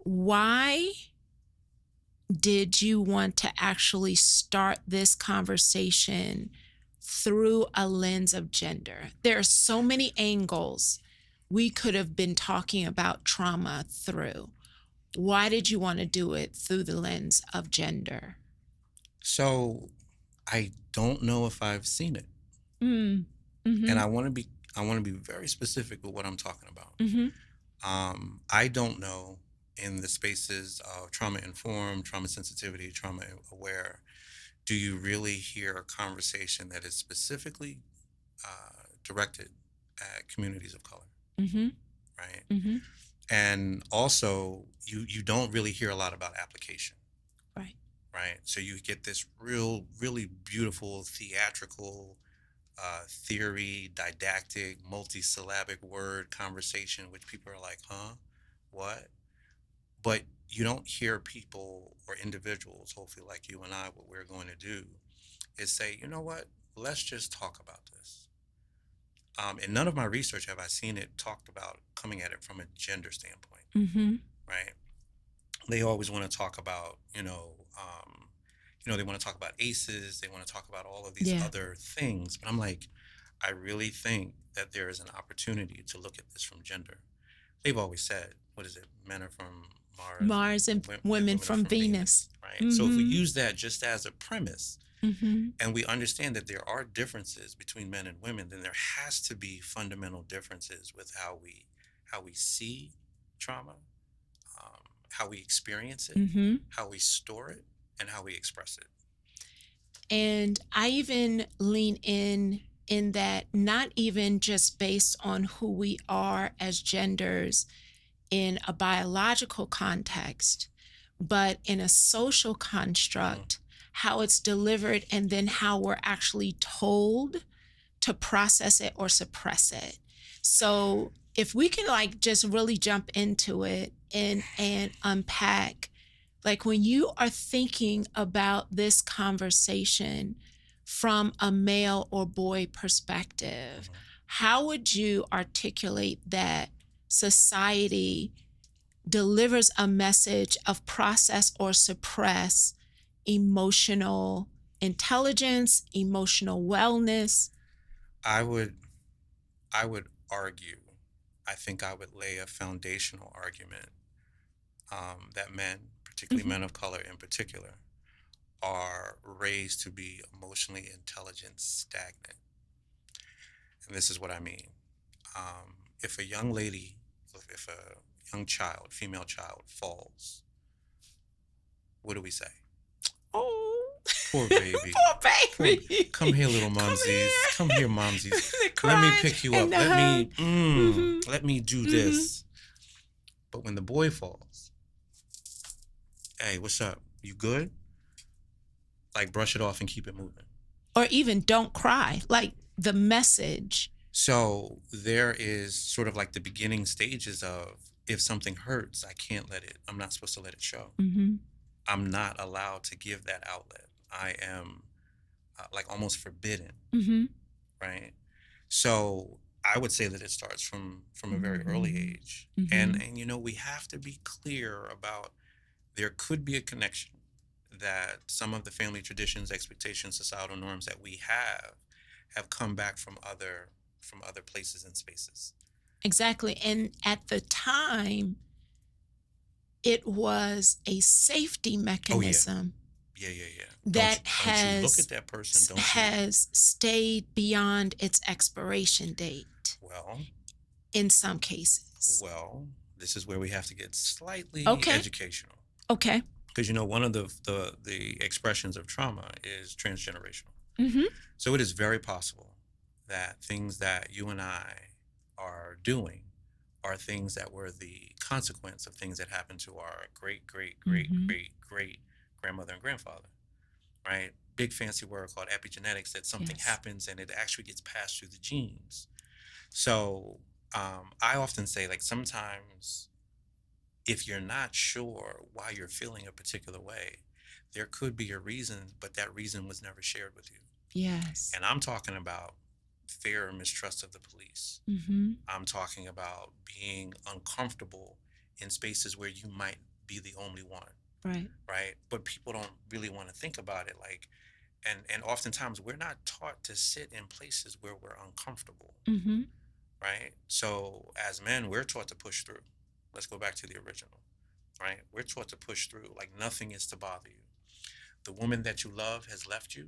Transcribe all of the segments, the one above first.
Why did you want to actually start this conversation through a lens of gender? There are so many angles we could have been talking about trauma through. Why did you want to do it through the lens of gender? So I don't know if I've seen it, Mm. and Mm-hmm. I want to be very specific with what I'm talking about. Mm-hmm. I don't know in the spaces of trauma informed, trauma sensitivity, trauma aware. Do you really hear a conversation that is specifically directed at communities of color, Mm-hmm. right? Mm-hmm. And also, you don't really hear a lot about application, Right. right? So you get this really beautiful theatrical theory, didactic, multisyllabic word conversation, which people are like, huh, what? But you don't hear people or individuals, hopefully like you and I, what we're going to do is say, you know what, let's just talk about this. In none of my research have I seen it talked about coming at it from a gender standpoint, Mm-hmm. right? They always want to talk about, they want to talk about ACEs, they want to talk about all of these Yeah. other things, but I'm like, I really think that there is an opportunity to look at this from gender. They've always said, what is it? Men are from Mars Mars and and women women are from from Venus, Venus. right? So if we Mm-hmm. use that just as a premise Mm-hmm. and we understand that there are differences between men and women, then there has to be fundamental differences with how we see trauma, how we experience it, Mm-hmm. how we store it, and how we express it. And I even lean in that not even just based on who we are as genders in a biological context, but in a social Mm-hmm. construct, how it's delivered, and then how we're actually told to process it or suppress it. So if we can like just really jump into it and unpack, like when you are thinking about this conversation from a male or boy perspective, Mm-hmm. how would you articulate that society delivers a message of process or suppress emotional intelligence, emotional wellness? I would I would argue, I think I would lay a foundational argument that men, particularly Mhm. men of color in particular, are raised to be emotionally intelligent, stagnant. And this is what I mean. If a young lady, if a young child, female child falls, what do we say? Oh, Poor baby. poor Poor, baby. come here, little Come momsies. Come here, here. momsies. The Let me crying pick you up. and the hug. Mm-hmm. Let me do Mm-hmm. this. But when the boy falls, hey, what's up? You good? Like brush it off and keep it moving. Or even don't cry. Like the message. So there is sort of like the beginning stages of if something hurts, I can't let it, I'm not supposed to let it show. Mm-hmm. I'm not allowed to give that outlet. I am like almost forbidden, Mm-hmm. right? So I would say that it starts from a very early Mm-hmm. age. Mm-hmm. And we have to be clear about there could be a connection that some of the family traditions, expectations, societal norms that we have come back from other places and spaces. Exactly. And at the time, it was a safety Oh yeah, mechanism yeah. Don't you that don't you look at that person? Don't you? has stayed beyond its expiration date Well, in some cases. well, this is where we have to get slightly Okay. educational Okay. because one of the expressions of trauma is transgenerational. Mm-hmm. So it is very possible that things that you and I are doing are things that were the consequence of things that happened to our great great great Mm-hmm. great great grandmother and grandfather, right? Big fancy word called epigenetics, that something Yes. happens and it actually gets passed through the genes. So I often say, like, sometimes if you're not sure why you're feeling a particular way, there could be a reason, but that reason was never shared with you. Yes. And I'm talking about fear or mistrust of the police. Mm-hmm. I'm talking about being uncomfortable in spaces where you might be the only one, Right. right? But people don't really want to think about it like, and oftentimes we're not taught to sit in places where we're uncomfortable, Mm-hmm. right? So as men, we're taught to push through. Let's go back to the original, right? We're taught to push through, like nothing is to bother you. The woman that you love has left you,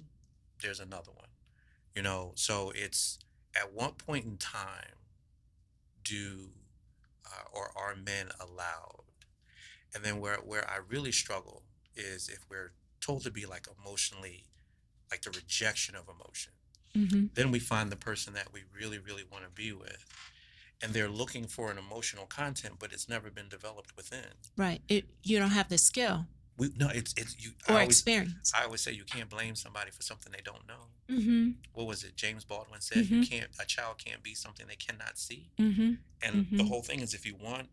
there's another one, so it's, at what point in time do or are men allowed? And then where I really struggle is if we're told to be like emotionally, like the rejection of emotion. Mm-hmm. Then we find the person that we really, really want to be with, and they're looking for an emotional content, but it's never been developed within. Right. You don't have the skill We no, it's you. or experience. I always say you can't blame somebody for something they don't know. Mm-hmm. What was it? James Baldwin said, "You Mm-hmm. can't. A child can't be something they cannot see." Mm-hmm. And the Mm-hmm. whole thing is, if you want,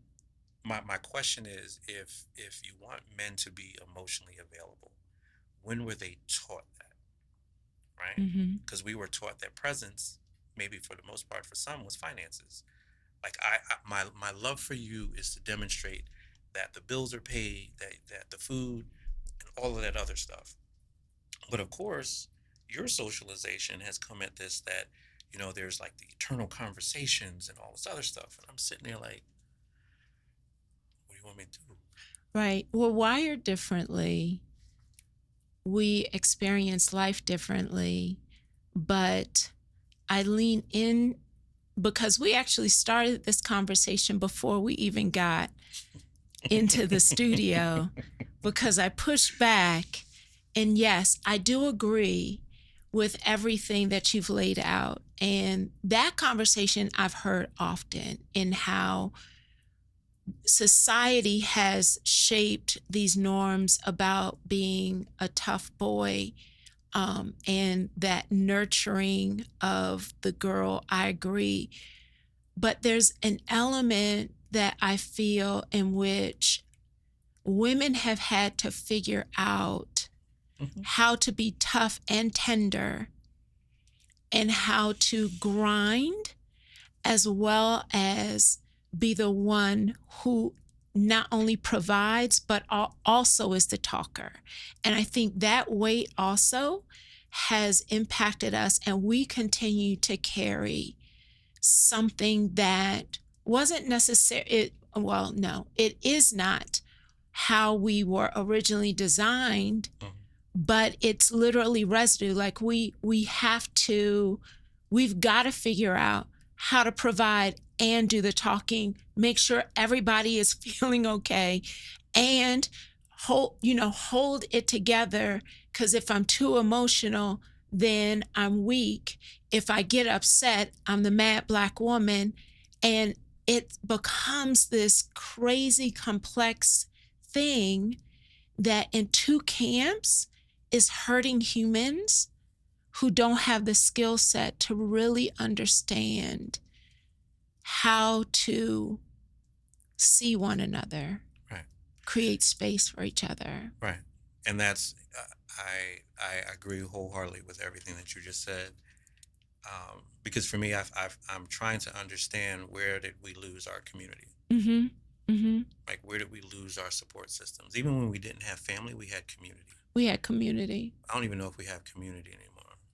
my question is, if you want men to be emotionally available, when were they taught that, right? Mm-hmm. Because we were taught that presence, maybe for the most part, for some, was finances. Like my love for you is to demonstrate that the bills are paid, that the food and all of that other stuff. But of course, your socialization has come at this that, there's like the eternal conversations and all this other stuff. And I'm sitting there like, what do you want me to do? Right. We're wired differently. We experience life differently, but I lean in because we actually started this conversation before we even got into the studio because I pushed back. And yes, I do agree with everything that you've laid out. And that conversation I've heard often in how society has shaped these norms about being a tough boy, and that nurturing of the girl. I agree. But there's an element that I feel in which women have had to figure out Mhm. how to be tough and tender and how to grind as well as be the one who not only provides but also is the talker. And I think that weight also has impacted us, and we continue to carry something that wasn't necessary. Well, no, it is not how we were originally designed, Mhm. but it's literally residue. Like we've got to figure out how to provide and do the talking, make sure everybody is feeling okay, and hold it together. Because if I'm too emotional, then I'm weak. If I get upset, I'm the mad Black woman. And it becomes this crazy complex thing that in two camps is hurting humans who don't have the skill set to really understand how to see one another, Right. create space for each other. Right. And that's, I agree wholeheartedly with everything that you just said. Because for me, I'm trying to understand, where did we lose our community? Mm-hmm. Mm-hmm. Like, where did we lose our support systems? Even when we didn't have family, we had community. We had community. I don't even know if we have community anymore.